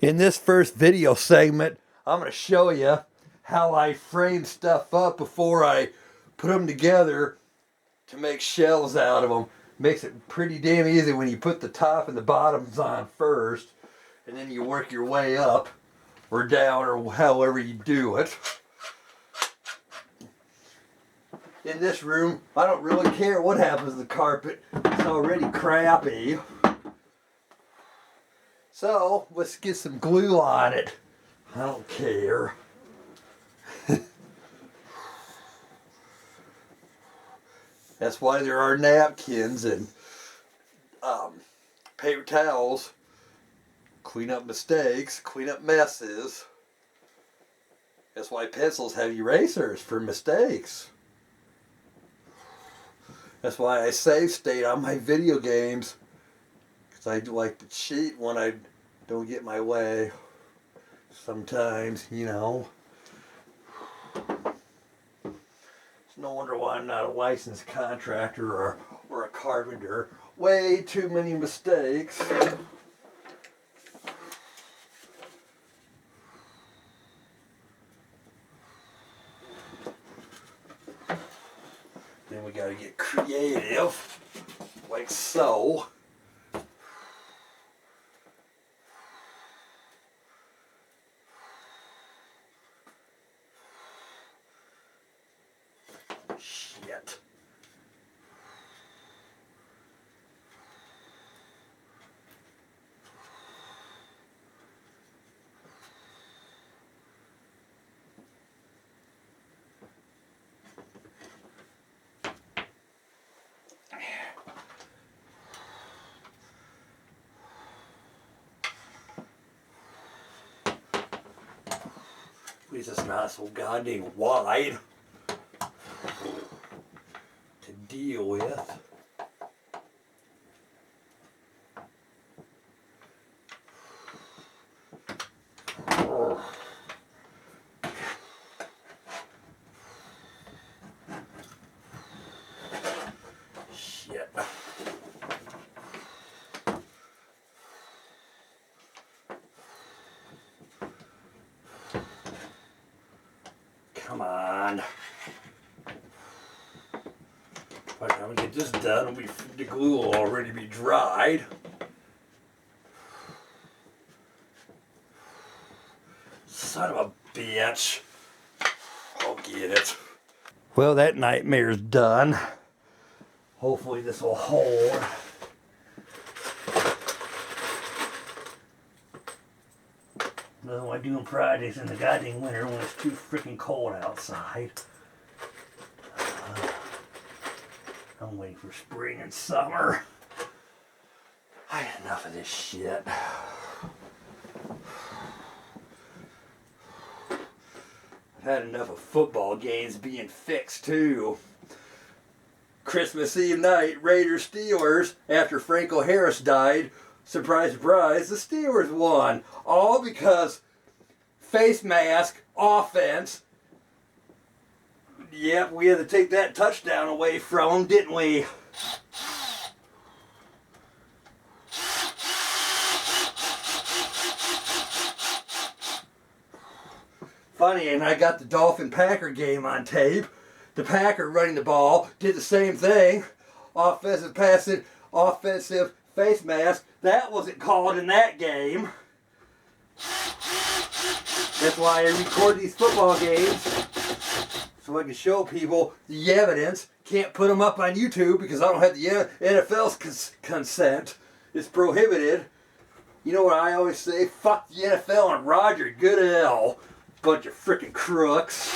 In this first video segment, I'm going to show you how I frame stuff up before I put them together to make shells out of them. Makes it pretty damn easy when you put the top and the bottoms on first, and then you work your way up or down or however you do it. In this room, I don't really care what happens to the carpet. It's already crappy. So, let's get some glue on it. I don't care. That's why there are napkins and paper towels. Clean up mistakes, clean up messes. That's why pencils have erasers for mistakes. That's why I save state on my video games. Because I like to cheat when I don't get my way. Sometimes, you know. It's no wonder why I'm not a licensed contractor or a carpenter. Way too many mistakes. Then we gotta get creative, like so. Shit. At least it's not so goddamn wide to deal with. Shit. Come on. By the time we get this done, the glue will already be dried. Son of a bitch. I'll get it. Well, that nightmare's done. Hopefully this will hold. Another one doing projects in the goddamn winter when it's too freaking cold outside. I'm waiting for spring and summer. I had enough of this shit. I've had enough of football games being fixed too. Christmas Eve night, Raiders Steelers, after Franco Harris died, surprise, surprise, the Steelers won. All because face mask, offense. Yep, we had to take that touchdown away from them, didn't we? Funny, and I got the Dolphin-Packer game on tape. The Packer running the ball did the same thing. Offensive passing, offensive face mask. That wasn't called in that game. That's why I record these football games, so I can show people the evidence. Can't put them up on YouTube because I don't have the NFL's consent. It's prohibited. You know what I always say? Fuck the NFL and Roger Goodell. Bunch of frickin' crooks.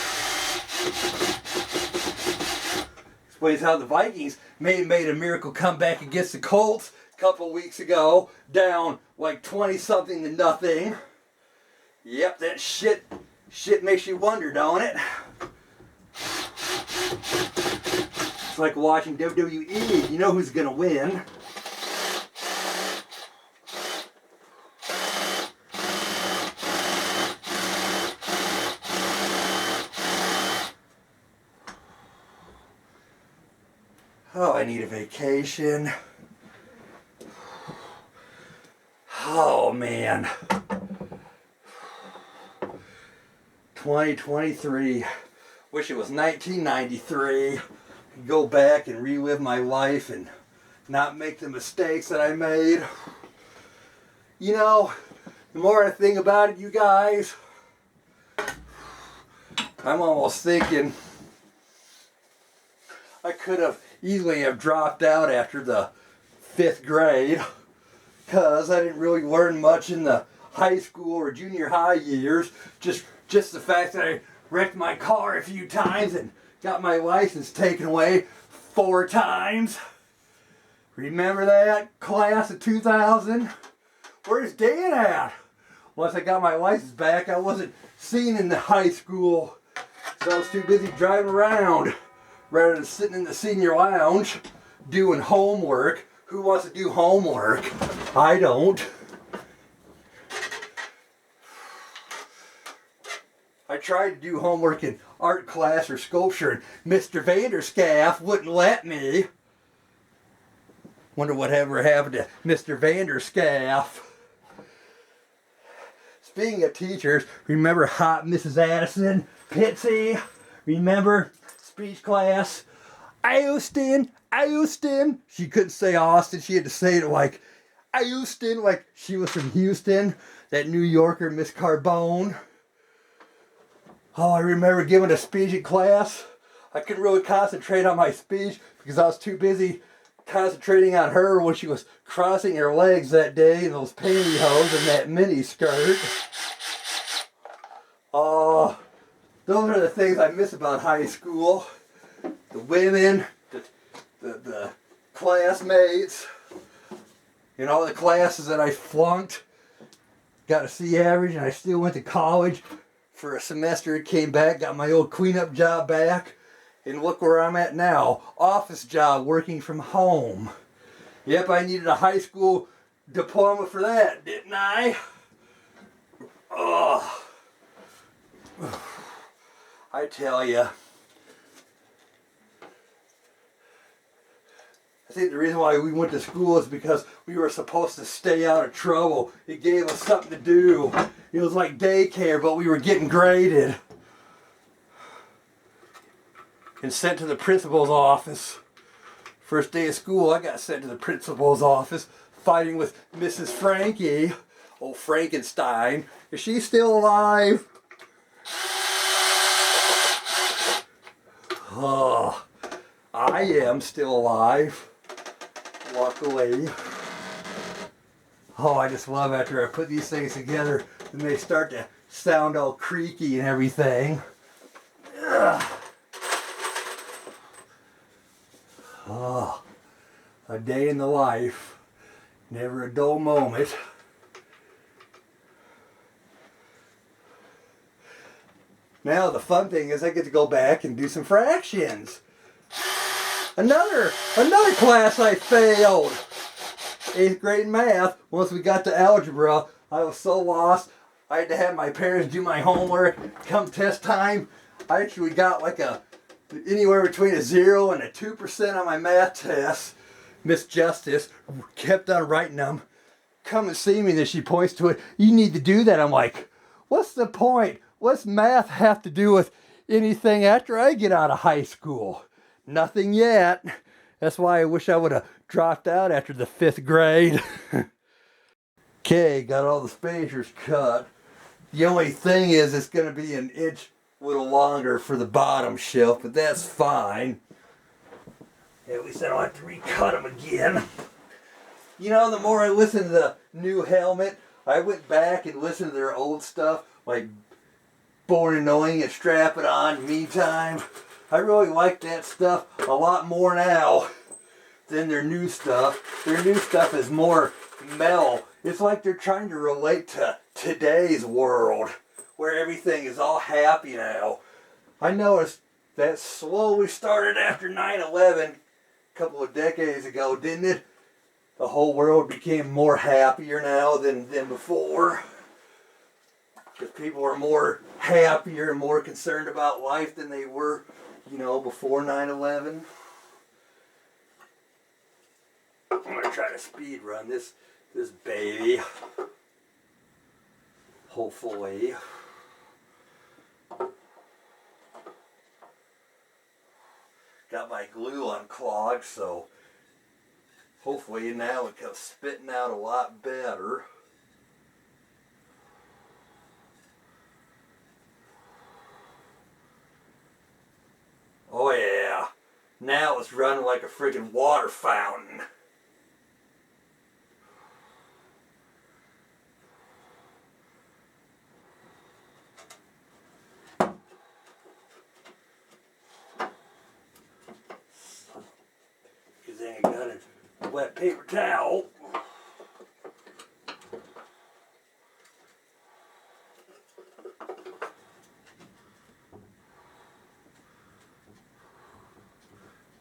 Explains how the Vikings made a miracle comeback against the Colts a couple weeks ago, down like 20-something to nothing. Yep, that shit makes you wonder, don't it? It's like watching WWE. You know who's gonna win. Oh, I need a vacation. Oh, man. 2023. Wish it was 1993. Go back and relive my life and not make the mistakes that I made. You know, the more I think about it, you guys, I'm almost thinking I could have easily have dropped out after the 5th grade because I didn't really learn much in the high school or junior high years. Just the fact that I wrecked my car a few times and got my license taken away 4 times. Remember that class of 2000? Where's Dan at? Once I got my license back, I wasn't seen in the high school, so I was too busy driving around rather than sitting in the senior lounge doing homework. Who wants to do homework? I don't. I tried to do homework in art class or sculpture, and Mr. Vanderscaff wouldn't let me. Wonder whatever happened to Mr. Vanderscaff. Speaking of teachers, remember hot Mrs. Addison? Pitsy? Remember speech class? Austin, Austin. She couldn't say Austin. She had to say it like Austin, like she was from Houston. That New Yorker, Miss Carbone. Oh, I remember giving a speech in class. I couldn't really concentrate on my speech because I was too busy concentrating on her when she was crossing her legs that day in those pantyhose and that mini skirt. Oh, those are the things I miss about high school. The women, the classmates, you know, the classes that I flunked. Got a C average and I still went to college for a semester. Came back, got my old cleanup job back. And look where I'm at now. Office job, working from home. Yep, I needed a high school diploma for that, didn't I? Oh, I tell you. I think the reason why we went to school is because we were supposed to stay out of trouble. It gave us something to do. It was like daycare, but we were getting graded and sent to the principal's office. First day of school, I got sent to the principal's office, fighting with Mrs. Frankie, old Frankenstein. Is she still alive? Oh, I am still alive, luckily. Oh, I just love after I put these things together and they start to sound all creaky and everything. Ugh. Oh, a day in the life, never a dull moment. Now the fun thing is I get to go back and do some fractions. Another class I failed. 8th grade math. Once we got to algebra, I was so lost. I had to have my parents do my homework. Come test time, I actually got like anywhere between a 0 and a 2% on my math test. Miss Justice kept on writing them. Come and see me, and she points to it. You need to do that. I'm like, what's the point? What's math have to do with anything after I get out of high school? Nothing yet. That's why I wish I would have dropped out after the 5th grade. Okay, got all the spacers cut. The only thing is it's going to be an inch a little longer for the bottom shelf, but that's fine. At least I don't have to recut them again. You know, the more I listen to the new Helmet, I went back and listened to their old stuff, like Born Annoying and Strap It On, Me Time. I really like that stuff a lot more now than their new stuff. Their new stuff is more mellow. It's like they're trying to relate to today's world, where everything is all happy now. I noticed that slowly started after 9/11 a couple of decades ago, didn't it? The whole world became more happier now than before. Because people are more happier and more concerned about life than they were, you know, before 9/11. I'm going to try to speed run this baby. Hopefully. glue unclogged, so hopefully now it comes spitting out a lot better. Oh yeah, now it's running like a freaking water fountain. Because then I got a wet paper towel.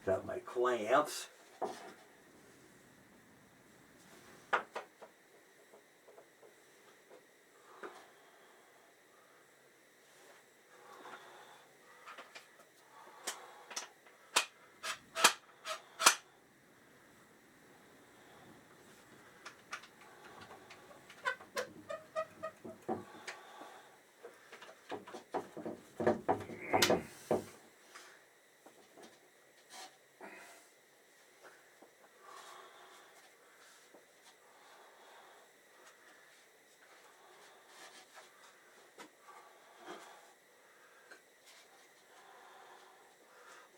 Got my clamps.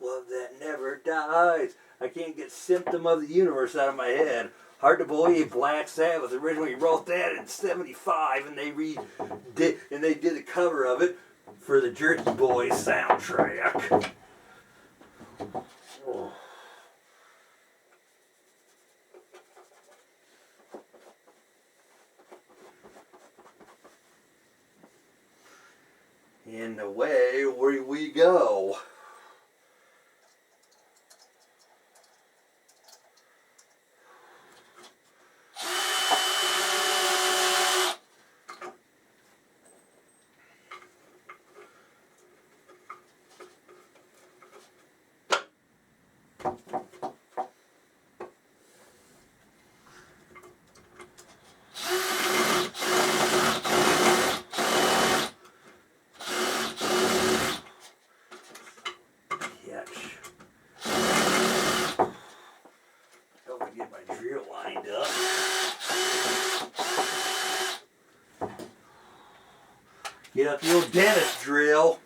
Love that never dies. I can't get Symptom of the Universe out of my head. Hard to believe Black Sabbath originally wrote that in '75, and they did a cover of it for the Jerky Boys soundtrack. Oh. And away we go. Get my drill lined up. Get out the old dentist drill.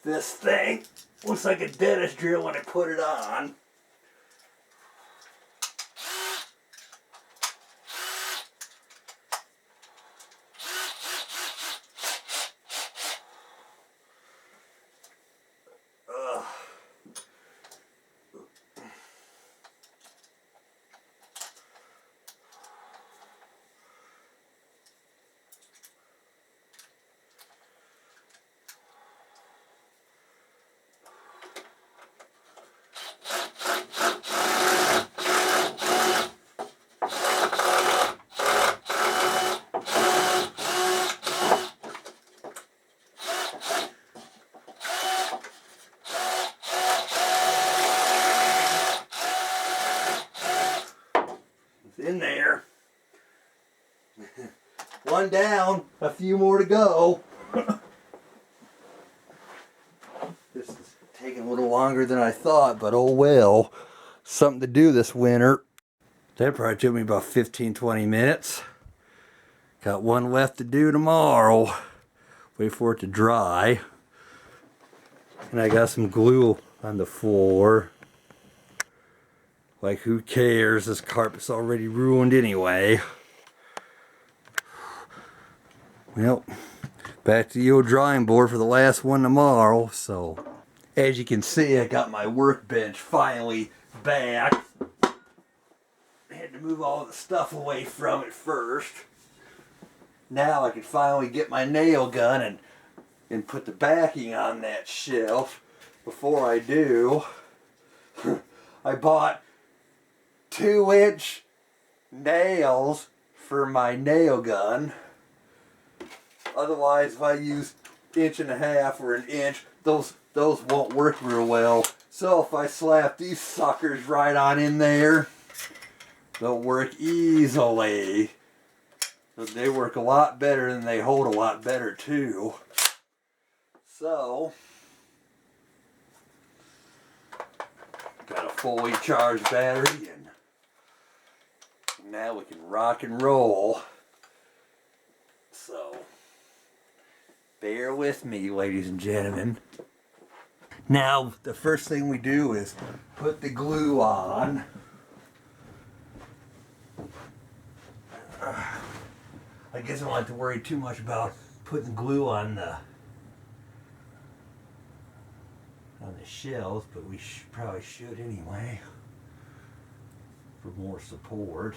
This thing looks like a dentist drill when I put it on. In there. One down, a few more to go. This is taking a little longer than I thought, but oh well. Something to do this winter. That probably took me about 15-20 minutes. Got one left to do tomorrow. Wait for it to dry. And I got some glue on the floor. Like, who cares? This carpet's already ruined anyway. Well, back to the old drawing board for the last one tomorrow. So, as you can see, I got my workbench finally back. I had to move all the stuff away from it first. Now I can finally get my nail gun and put the backing on that shelf. Before I do, I bought 2-inch nails for my nail gun. Otherwise, if I use 1.5 or 1 inch, those won't work real well. So if I slap these suckers right on in there, they'll work easily. So they work a lot better and they hold a lot better too. So, got a fully charged battery and now we can rock and roll. So, bear with me, ladies and gentlemen. Now, the first thing we do is put the glue on. I guess I don't have to worry too much about putting glue on the shells, but we probably should anyway for more support.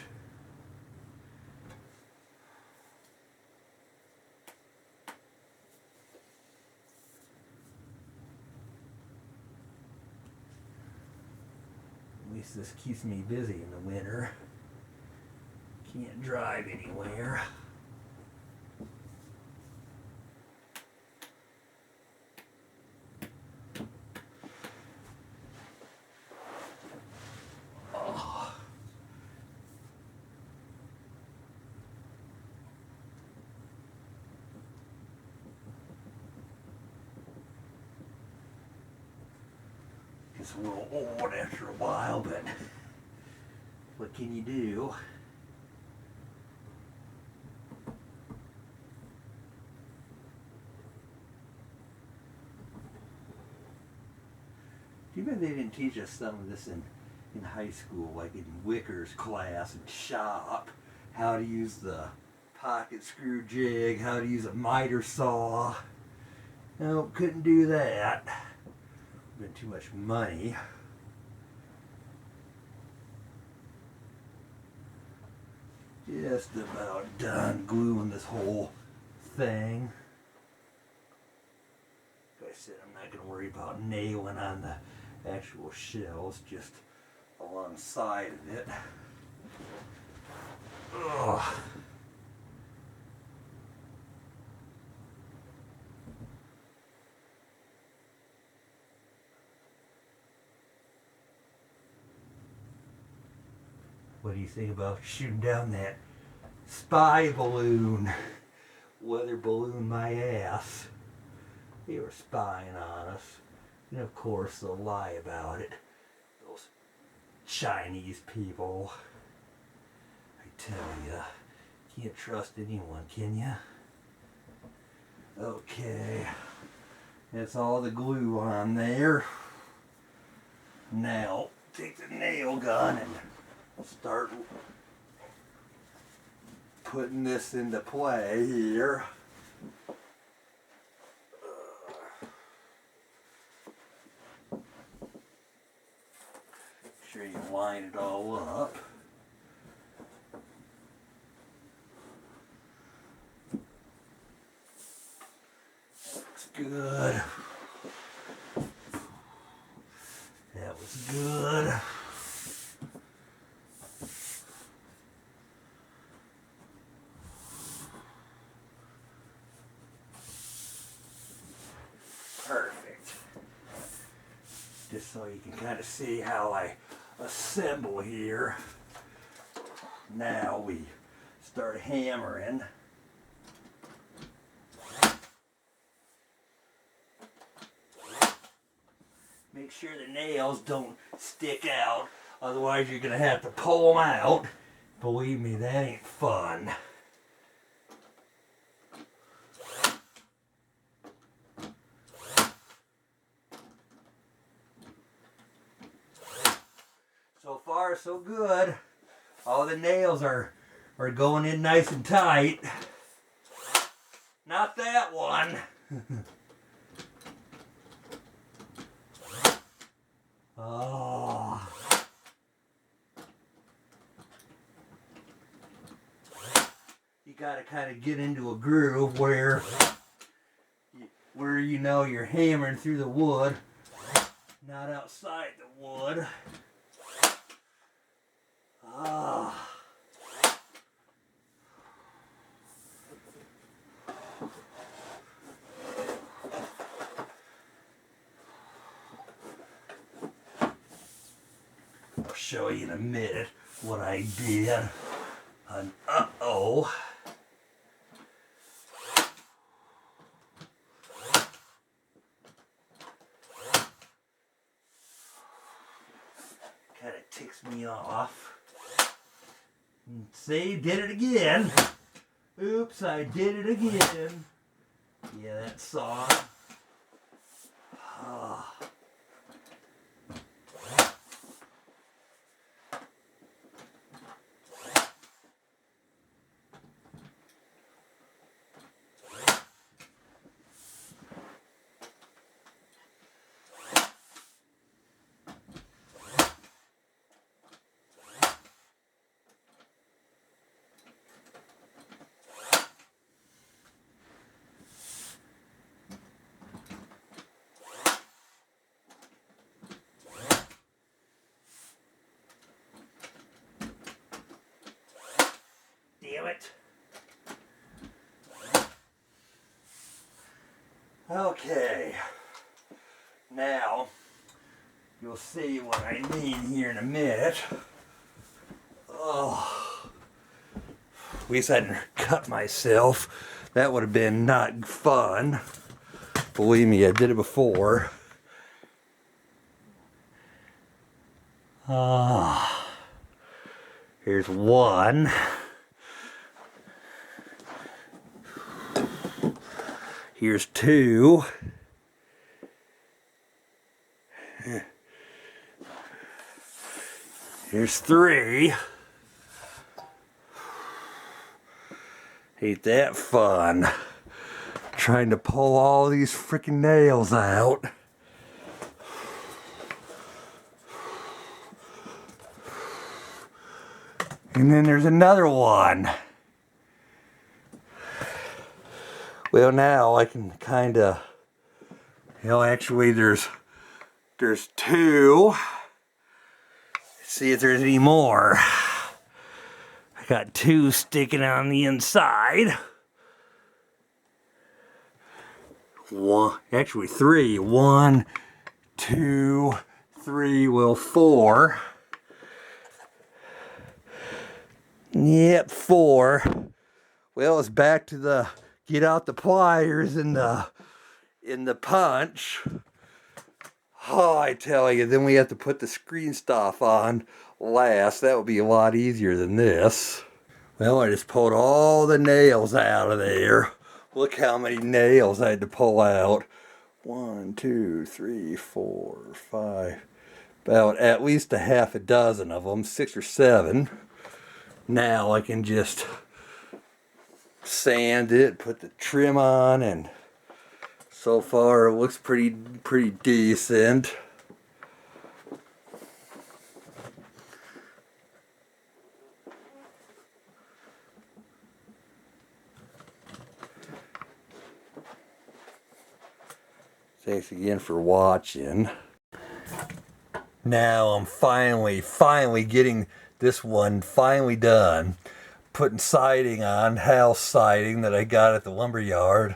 At least this keeps me busy in the winter. Can't drive anywhere. It's a little old after a while, but what can you do? Too bad they didn't teach us some of this in high school, like in Wicker's class and shop. How to use the pocket screw jig, how to use a miter saw. No, couldn't do that. Been too much money. Just about done gluing this whole thing. Like I said, I'm not going to worry about nailing on the actual shells, just alongside of it. Ugh. What do you think about shooting down that spy balloon? Weather balloon my ass. They were spying on us. And of course they'll lie about it. Those Chinese people. I tell ya, can't trust anyone, can ya? Okay. That's all the glue on there. Now, take the nail gun and start putting this into play here. Make sure you line it all up. That looks good. That was good. Perfect. Just so you can kind of see how I assemble here. Now we start hammering. Make sure the nails don't stick out, otherwise you're gonna have to pull them out. Believe me, that ain't fun. So far, so good. All the nails are going in nice and tight. Not that one. Oh. You gotta kind of get into a groove where you know you're hammering through the wood, not outside the wood. Ah. I'll show you in a minute what I did. And uh-oh. me off. See, did it again. Oops, I did it again. Yeah, that saw. Oh. Damn it. Okay. Now, you'll see what I mean here in a minute. Oh. At least I didn't cut myself. That would have been not fun. Believe me, I did it before. Here's one. Here's two. Here's three. Ain't that fun? Trying to pull all these freaking nails out. And then there's another one. Well, now I can kind of, actually there's two. Let's see if there's any more. I got two sticking on the inside. One, actually three. 1, 2, 3, well, 4. Yep, 4. Well, it's back to the get out the pliers in the punch. Oh, I tell you, then we have to put the screen stuff on last. That would be a lot easier than this. Well, I just pulled all the nails out of there. Look how many nails I had to pull out. 1, 2, 3, 4, 5. About at least a half a dozen of them, 6 or 7. Now I can just sand it, put the trim on, and so far it looks pretty decent. Thanks again for watching. Now I'm finally getting this one finally done. Putting siding on, house siding that I got at the lumber yard.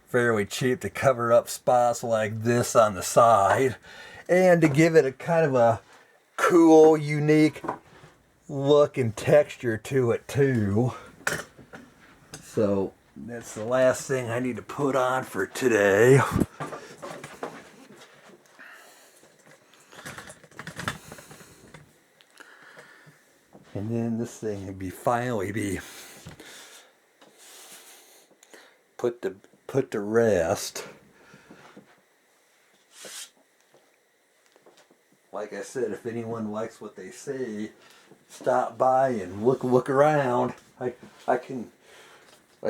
Fairly cheap to cover up spots like this on the side. And to give it a kind of a cool, unique look and texture to it too. So that's the last thing I need to put on for today. And then this thing would finally be put to rest. Like I said, if anyone likes what they see, stop by and look around. I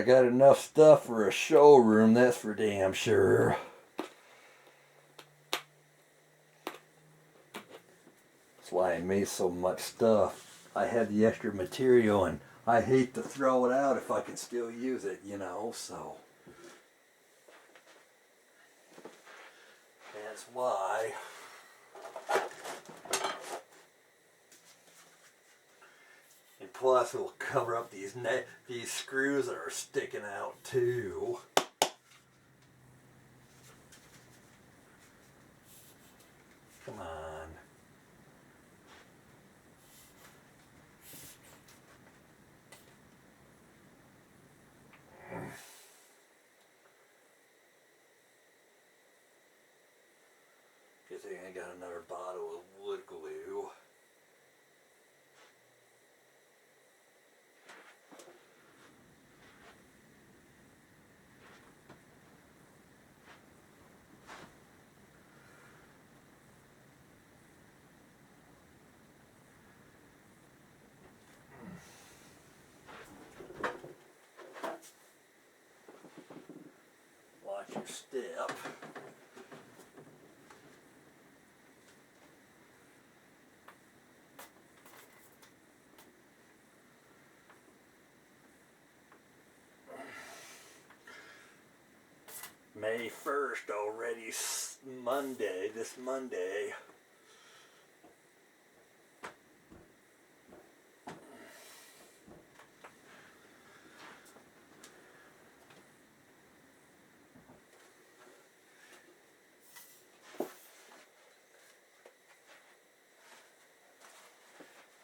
got enough stuff for a showroom, that's for damn sure. That's why I made so much stuff. I had the extra material and I hate to throw it out if I can still use it, so. That's why. And plus it will cover up these screws that are sticking out too. Come on. Good thing I got another bottle of wood glue. step. May 1st already, Monday, this Monday.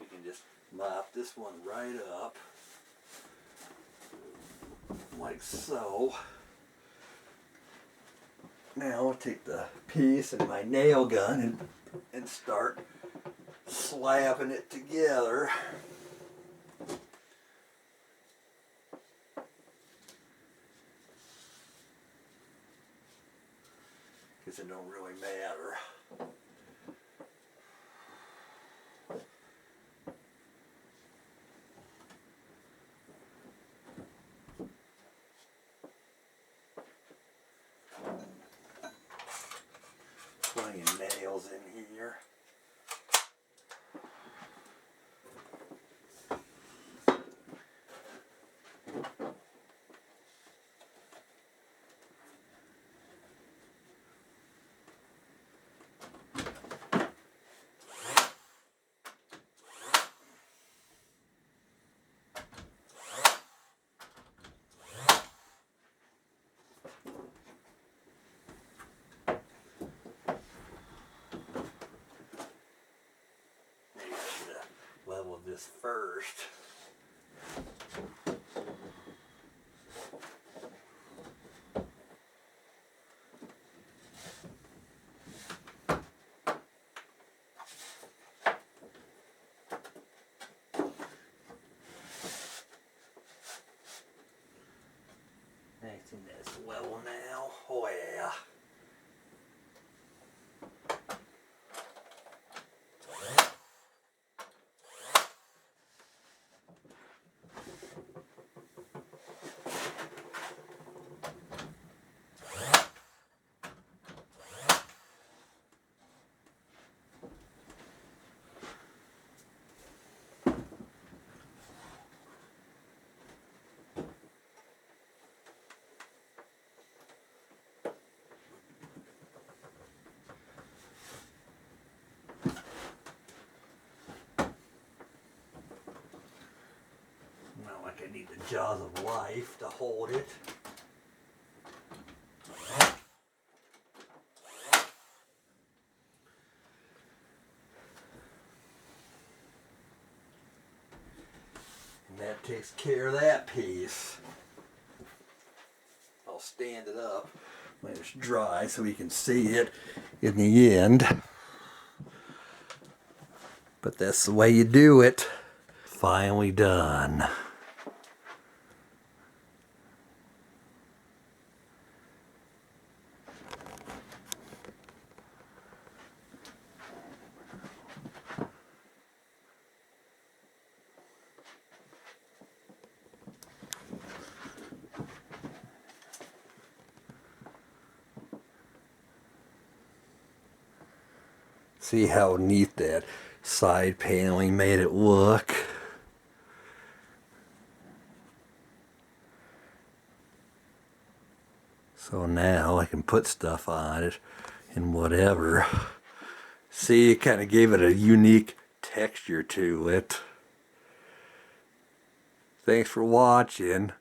You can just mop this one right up, like so. Now I'll take the piece and my nail gun and start slapping it together. Because it don't really matter. Plenty of nails in here. Level this first. Nice in this level now. Oh yeah. I need the jaws of life to hold it. And that takes care of that piece. I'll stand it up when it's dry so we can see it in the end. But that's the way you do it. Finally done. See how neat that side paneling made it look. So now I can put stuff on it and whatever. See, it kind of gave it a unique texture to it. Thanks for watching.